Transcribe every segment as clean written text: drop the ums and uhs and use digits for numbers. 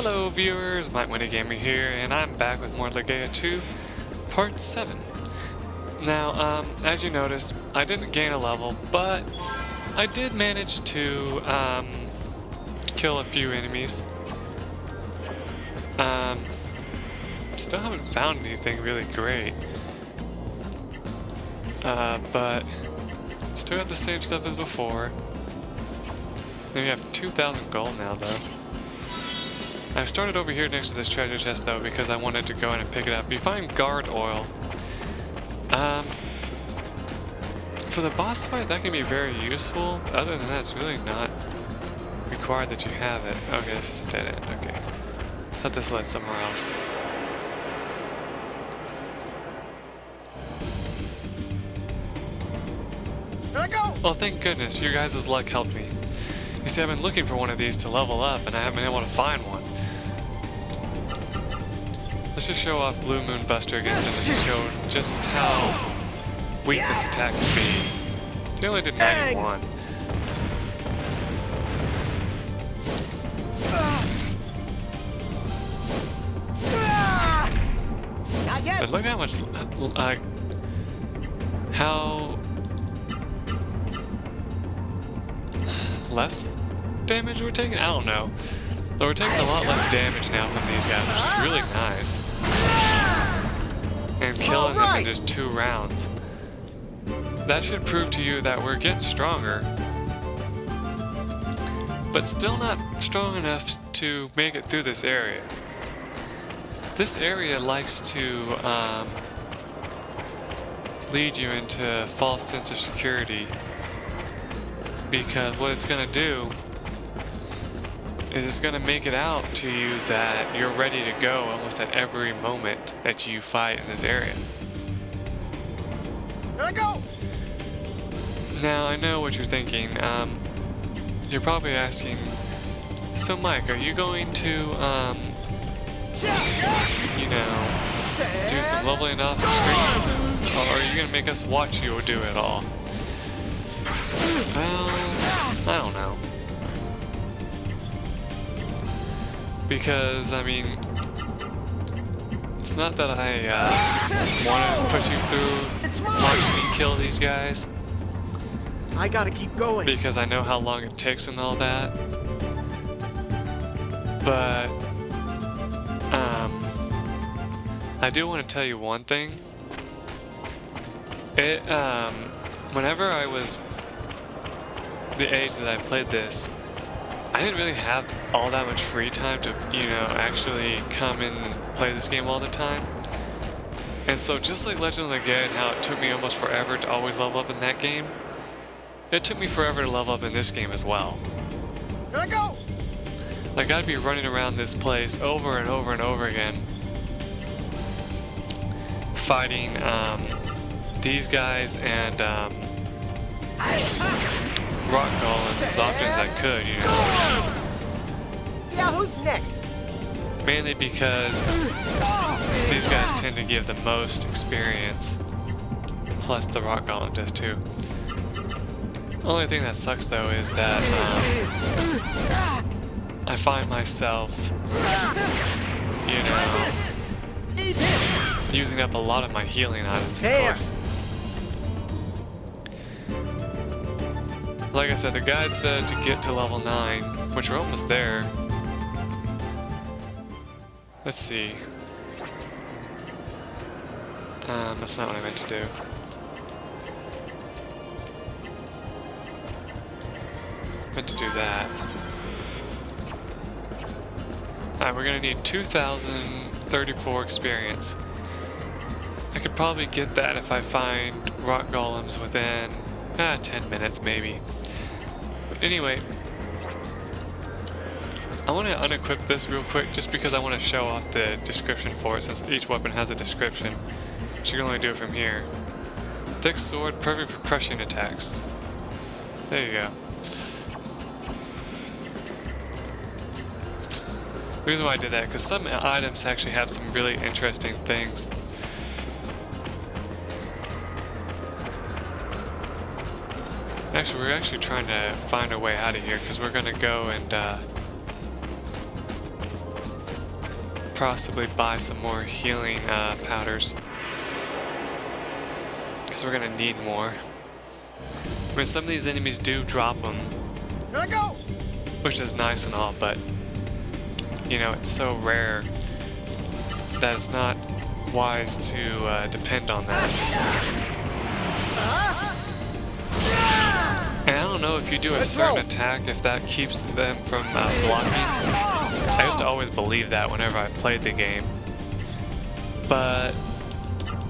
Hello viewers, MikeMoneyGMR here, and I'm back with more Legaia 2, Part 7. Now, as you notice, I didn't gain a level, but I did manage to kill a few enemies. Still haven't found anything really great. But still got the same stuff as before. Then we have 2,000 gold now, though. I started over here next to this treasure chest, though, because I wanted to go in and pick it up. You find guard oil. For the boss fight, that can be very useful. Other than that, it's really not required that you have it. Okay, this is a dead end. Okay. Thought this led somewhere else. There I go! Well, thank goodness, your guys' luck helped me. You see, I've been looking for one of these to level up, and I haven't been able to find one. Let's just show off Blue Moon Buster against him to show just how weak this attack can be. They only did 91. Not yet. But look how much, how less damage we're taking? I don't know. But we're taking a lot less damage now from these guys, which is really nice. And killing them in just 2 rounds. That should prove to you that we're getting stronger. But still not strong enough to make it through this area. This area likes to lead you into a false sense of security. Because what it's going to do is it's going to make it out to you that you're ready to go almost at every moment that you fight in this area. There I go! Now, I know what you're thinking. You're probably asking, so Mike, are you going to, you know, do some leveling off the streets? Or are you going to make us watch you do it all? Well, I don't know. Because, I mean, it's not that I want to put you through watching me kill these guys. I gotta keep going. Because I know how long it takes and all that. But, I do want to tell you one thing. Whenever I was the age that I played this, I didn't really have all that much free time to, you know, actually come in and play this game all the time. And so just like Legend of Legaia and how it took me almost forever to always level up in that game, it took me forever to level up in this game as well. There I go! Like, I'd be running around this place over and over and over again, fighting these guys and rock golems as often as I could, you know. Yeah, who's next? Mainly because these guys tend to give the most experience, plus the rock golem does too. The only thing that sucks though is that I find myself, you know, using up a lot of my healing items, of course. Like I said, the guide said to get to level 9, which we're almost there. Let's see. That's not what I meant to do. I meant to do that. Alright, we're gonna need 2,034 experience. I could probably get that if I find rock golems within 10 minutes maybe. But anyway, I want to unequip this real quick just because I want to show off the description for it, since each weapon has a description. But you can only do it from here. Thick sword, perfect for crushing attacks. There you go. The reason why I did that, because some items actually have some really interesting things. Actually, we're actually trying to find a way out of here, because we're going to go and possibly buy some more healing powders. Because we're going to need more. I mean, some of these enemies do drop them. Here I go! Which is nice and all, but you know, it's so rare that it's not wise to depend on that. And I don't know if you do a certain attack, if that keeps them from blocking. I used to always believe that whenever I played the game. But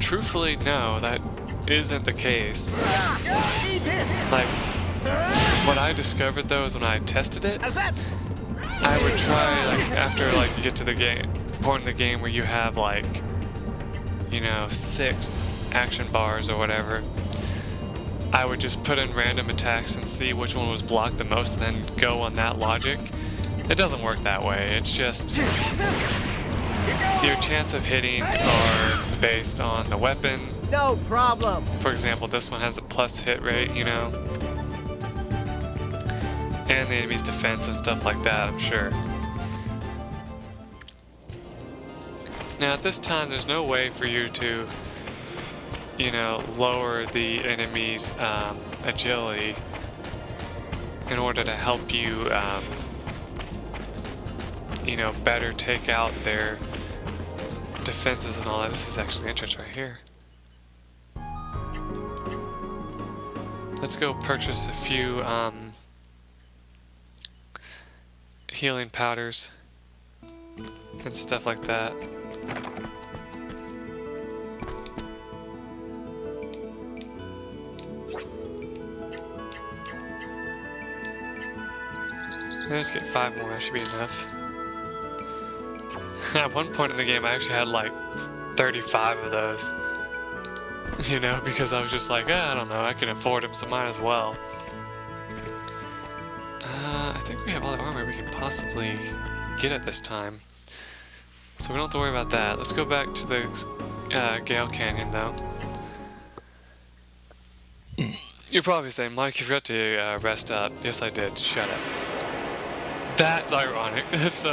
truthfully, no, that isn't the case. Like, what I discovered though is when I tested it, I would try, like, after like you get to the point in the game where you have like, you know, 6 action bars or whatever, I would just put in random attacks and see which one was blocked the most and then go on that logic. It doesn't work that way. It's just your chance of hitting are based on the weapon. No problem. For example, this one has a plus hit rate, you know, and the enemy's defense and stuff like that, I'm sure. Now at this time, there's no way for you to, you know, lower the enemy's agility in order to help you, you know, better take out their defenses and all that. This is actually the entrance right here. Let's go purchase a few healing powders and stuff like that. Let's get 5 more, that should be enough. At one point in the game I actually had like 35 of those. You know, because I was just like, I don't know, I can afford them, so might as well. I think we have all the armor we can possibly get at this time. So we don't have to worry about that. Let's go back to the Gale Canyon, though. You're probably saying, Mike, you forgot to rest up. Yes, I did. Shut up. That's ironic. Let's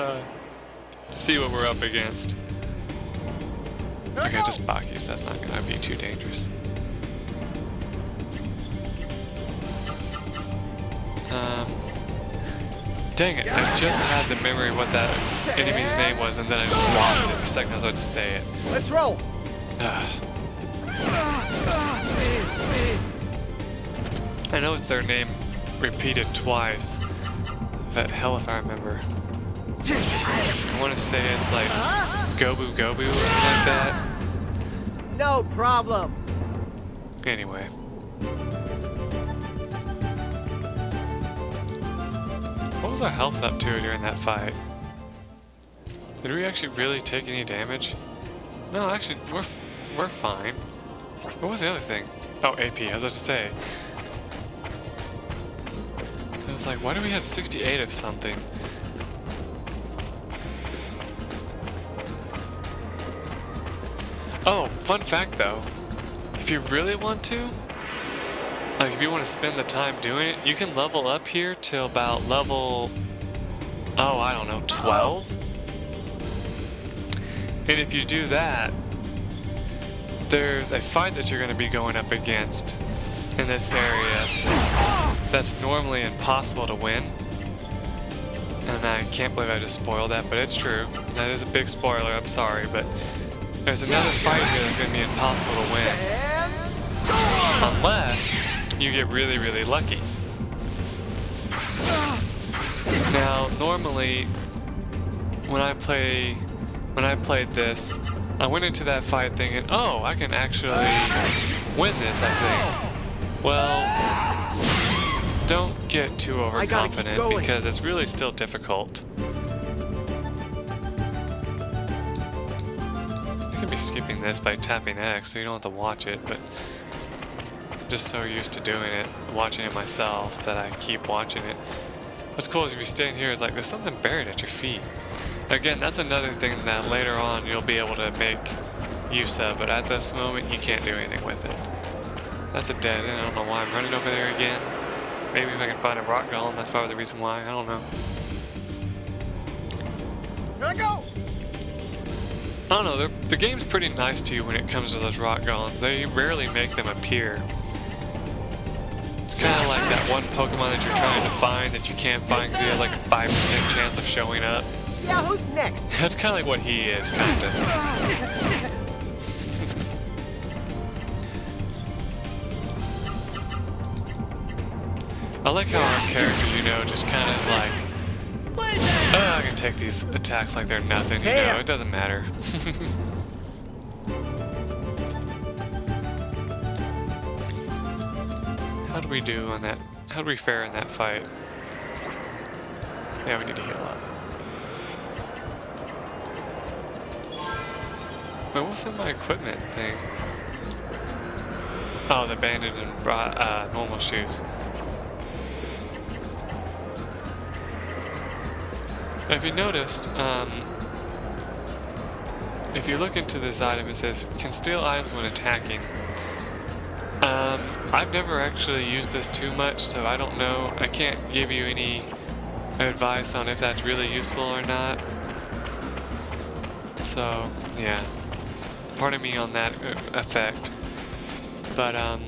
see what we're up against. Okay, just Bakis. That's not gonna be too dangerous. Dang it, I just had the memory of what that enemy's name was and then I just lost it the second I was about to say it. Let's roll. I know it's their name repeated twice. But hell if I remember. I want to say it's like Gobu Gobu or something like that. No problem. Anyway. What was our health up to during that fight? Did we actually really take any damage? No, actually, we're fine. What was the other thing? Oh, AP, I was about to say. I was like, why do we have 68 of something? Oh, fun fact though. If you really want to, like if you want to spend the time doing it, you can level up here to about level, oh, I don't know, 12? And if you do that, there's a fight that you're going to be going up against in this area that's normally impossible to win. And I can't believe I just spoiled that, but it's true. That is a big spoiler, I'm sorry, but there's another fight here that's going to be impossible to win. Unless you get really, really lucky. Now, normally, when I played this, I went into that fight thinking, oh, I can actually win this, I think. Well, don't get too overconfident because it's really still difficult. I could be skipping this by tapping X so you don't have to watch it, but I'm just so used to doing it, watching it myself, that I keep watching it. What's cool is if you stand here, it's like there's something buried at your feet. Again, that's another thing that later on you'll be able to make use of, but at this moment you can't do anything with it. That's a dead end. I don't know why I'm running over there again. Maybe if I can find a rock golem, that's probably the reason why. I don't know. Here I go. I don't know, the game's pretty nice to you when it comes to those rock golems. They rarely make them appear. It's kind of like that one Pokemon that you're trying to find that you can't find because he has like a 5% chance of showing up. Yeah, who's next? That's kind of like what he is, kind of. I like how our character, you know, just kind of is like, oh, I can take these attacks like they're nothing, you know, it doesn't matter. How do we do on that? How do we fare in that fight? Yeah, we need to heal up. Wait, what's in my equipment thing? Oh, the banded and normal shoes. Now, if you noticed, if you look into this item, it says, can steal items when attacking. I've never actually used this too much, so I don't know. I can't give you any advice on if that's really useful or not. So, yeah. Pardon me on that effect. But,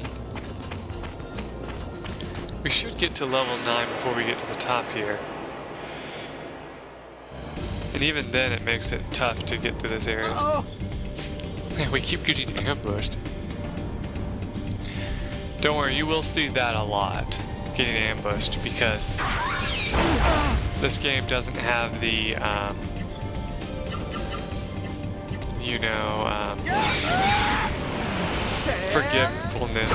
we should get to level 9 before we get to the top here. And even then, it makes it tough to get through this area. Yeah, we keep getting ambushed. Don't worry, you will see that a lot, getting ambushed, because this game doesn't have the, you know, forgetfulness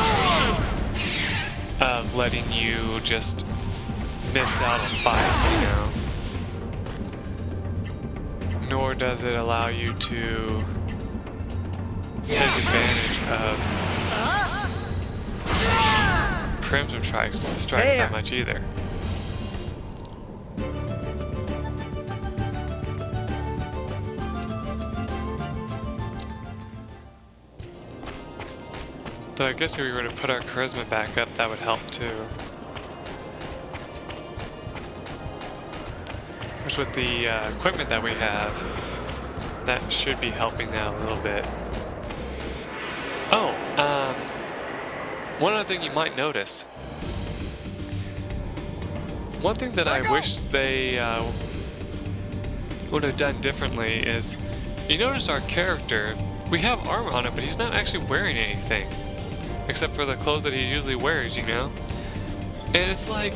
of letting you just miss out on fights, you know. Nor does it allow you to take advantage of Crimson strikes that much either. Though I guess if we were to put our charisma back up, that would help too. Which with the equipment that we have, that should be helping that a little bit. Oh, one other thing you might notice. One thing that I wish they would have done differently is, you notice our character, we have armor on it, but he's not actually wearing anything. Except for the clothes that he usually wears, you know? And it's like,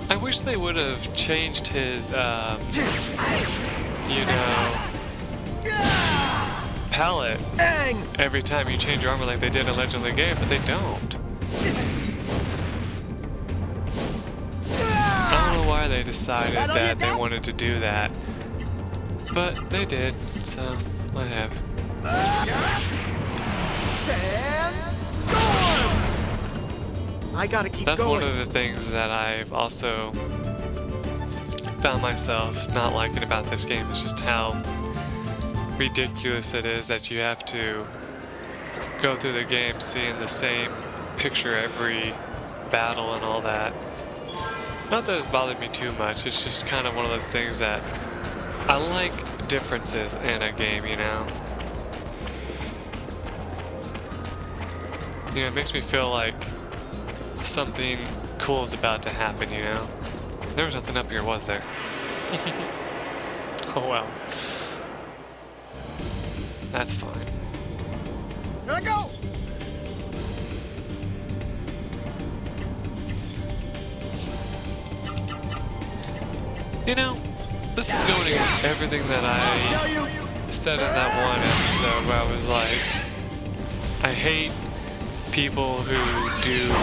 I wish they would have changed his, you know, palette every time you change your armor like they did in Legend of Legaia, but they don't. I don't know why they decided that they wanted to do that, but they did, so whatever. I gotta keep That's going. one of the things that I've also found myself not liking about this game, is just how ridiculous it is that you have to go through the game seeing the same picture every battle and all that. Not that it's bothered me too much, it's just kind of one of those things that I like differences in a game, you know? You know, it makes me feel like something cool is about to happen, you know? There was nothing up here, was there? Oh well. That's fine. Here I go! You know, this is going against everything that I said in that one episode where I was like, I hate people who do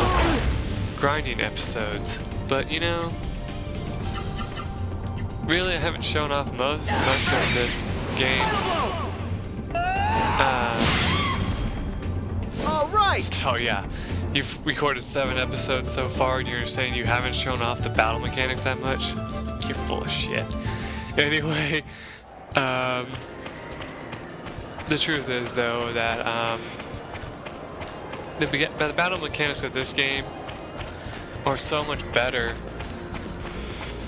grinding episodes, but you know, really I haven't shown off much of this game's All right. oh yeah, you've recorded 7 episodes so far and you're saying you haven't shown off the battle mechanics that much? You're full of shit. Anyway, the truth is though that the battle mechanics of this game are so much better,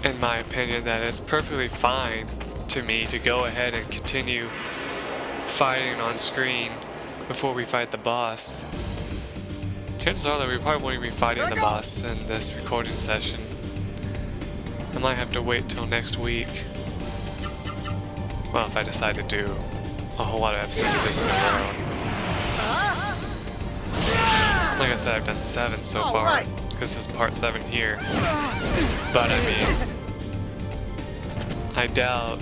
in my opinion, that it's perfectly fine to me to go ahead and continue fighting on screen before we fight the boss. Chances are that we probably won't even be fighting the boss in this recording session. I might have to wait till next week. Well, if I decide to do a whole lot of episodes of this in a row. Like I said, I've done 7 so far, because this is part 7 here. But I mean, I doubt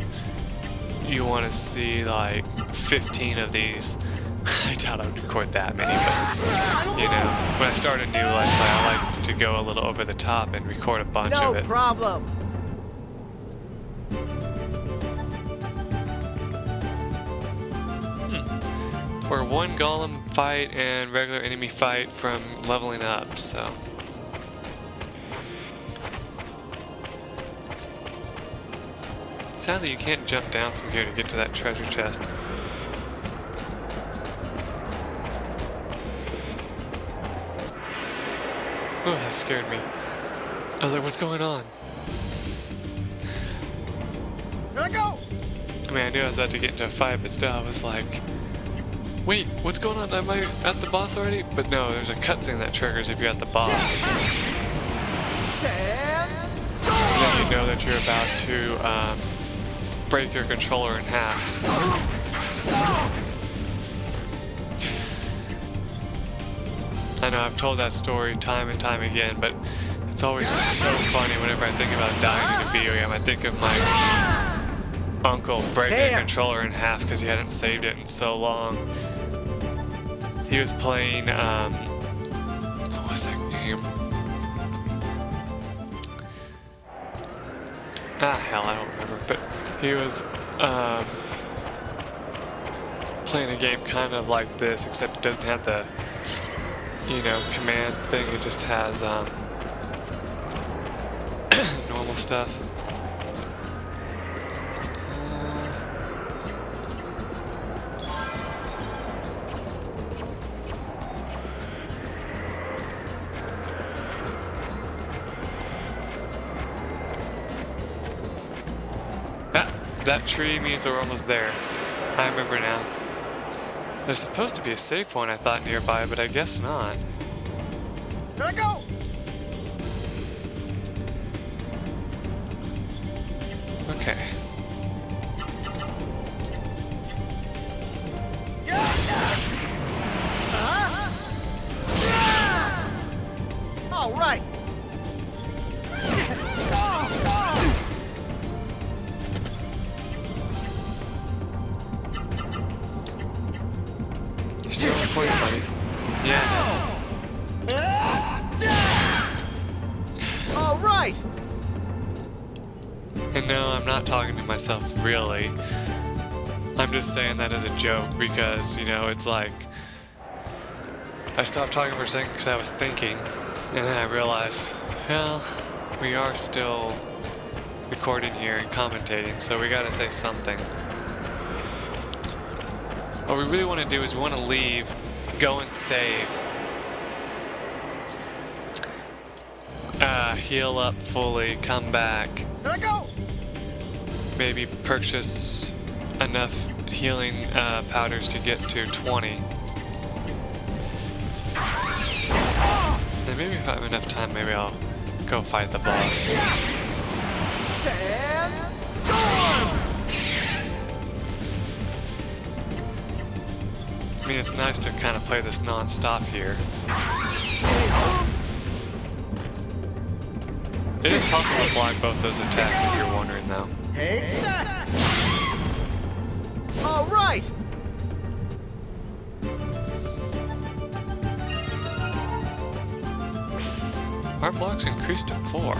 you want to see like 15 of these. I doubt I would record that many, but you know, when I start a new Let's Play, I like to go a little over the top and record a bunch of it. No problem. We're one golem fight and regular enemy fight from leveling up, so. Sadly, you can't jump down from here to get to that treasure chest. Oh, that scared me. I was like, what's going on? Here I go. I mean, I knew I was about to get into a fight, but still, I was like, wait, what's going on? Am I at the boss already? But no, there's a cutscene that triggers if you're at the boss. And then you know that you're about to break your controller in half. I know I've told that story time and time again, but it's always just so funny whenever I think about dying in a video game. I think of my uncle breaking a controller in half because he hadn't saved it in so long. He was playing, what was that game? Ah, hell, I don't remember, but he was playing a game kind of like this, except it doesn't have the, you know, command thing. It just has normal stuff. That tree means we're almost there. I remember now. There's supposed to be a save point, I thought, nearby, but I guess not. Here I go. Okay. All right. You're still on point, buddy. Yeah. All right. And no, I'm not talking to myself, really. I'm just saying that as a joke because, you know, it's like... I stopped talking for a second because I was thinking, and then I realized, well, we are still recording here and commentating, so we gotta say something. What we really want to do is we want to leave, go and save, heal up fully, come back, Here I go. maybe purchase enough healing powders to get to 20. And maybe if I have enough time, maybe I'll go fight the boss. I mean, it's nice to kind of play this non-stop here. It is possible to block both those attacks if you're wondering, though. Take that. All right. Our blocks increased to 4.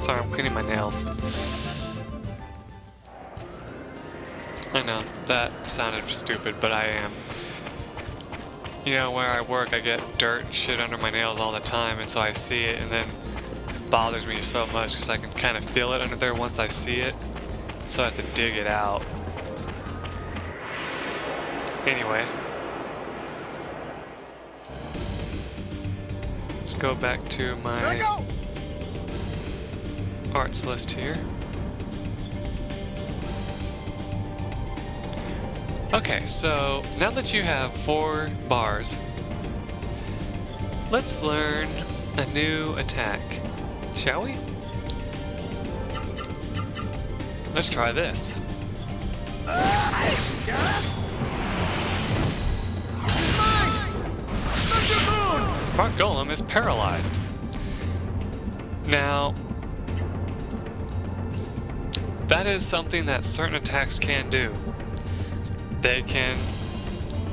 Sorry, I'm cleaning my nails. I know, that sounded stupid, but I am. You know, where I work, I get dirt and shit under my nails all the time, and so I see it, and then it bothers me so much because I can kind of feel it under there once I see it, so I have to dig it out. Anyway. Let's go back to my arts list here. Okay, so now that you have 4 bars, let's learn a new attack, shall we? Let's try this. Our golem is paralyzed. Now, that is something that certain attacks can do. They can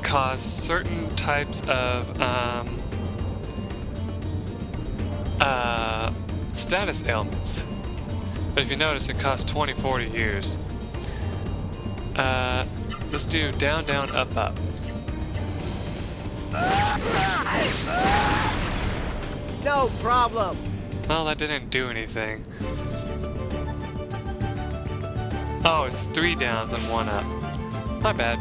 cause certain types of status ailments. But if you notice, it costs 20-40 years. Let's do down, down, up, up. No problem. Well, that didn't do anything. Oh, it's 3 downs and 1 up. My bad.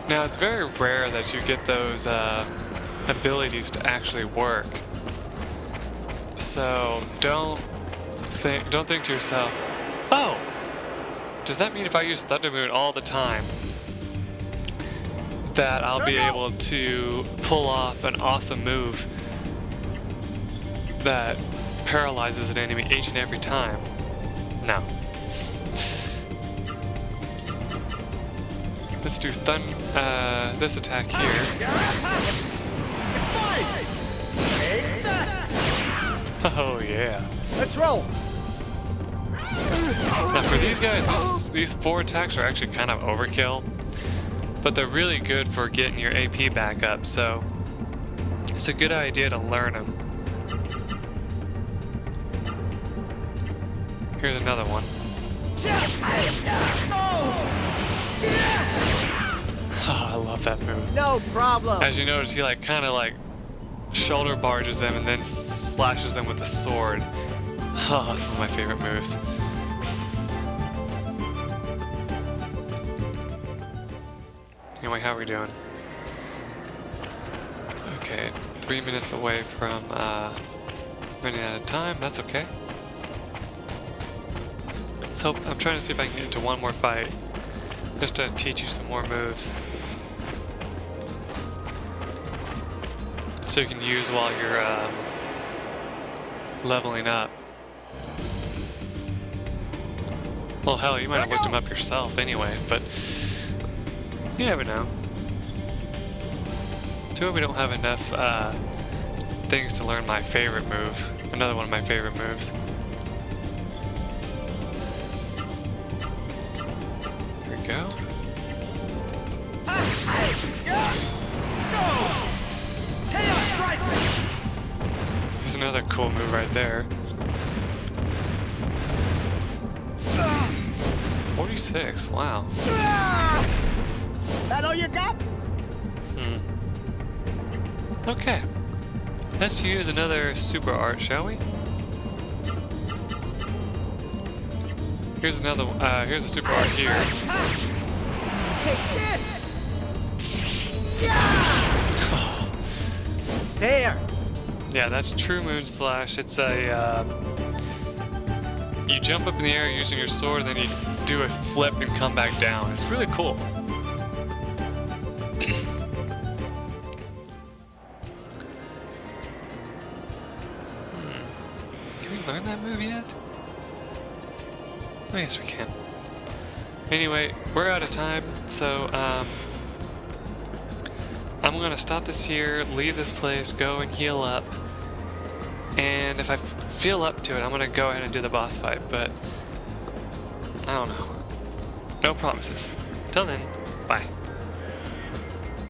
Now, it's very rare that you get those abilities to actually work. So don't think to yourself, oh, does that mean if I use Thunder Moon all the time that I'll be able to pull off an awesome move that paralyzes an enemy each and every time? No. Let's do this attack here. Oh yeah. Let's roll. Now for these guys, these 4 attacks are actually kind of overkill, but they're really good for getting your AP back up, so it's a good idea to learn them. Here's another one. Oh, I love that move. No problem. As you notice, he kind of shoulder barges them and then slashes them with a sword. Oh, that's one of my favorite moves. Anyway, how are we doing? Okay, 3 minutes away from running out of time. That's okay. Let's hope. I'm trying to see if I can get into one more fight, just to teach you some more moves, so you can use while you're leveling up. Well, hell, you might have looked them up yourself anyway, but you never know. Too bad we don't have enough things to learn my favorite move. Another one of my favorite moves. Here we go. There's another cool move right there. 46, wow. That all you got? Okay. Let's use another super art, shall we? Here's another, here's a super art here. There. Yeah, that's True Moon Slash. It's a, you jump up in the air using your sword, and then you do a flip and come back down. It's really cool. Can we learn that move yet? Oh, yes, we can. Anyway, we're out of time, so, I'm gonna stop this here, leave this place, go and heal up, and if I feel up to it, I'm gonna go ahead and do the boss fight, but I don't know. No promises. Till then, bye.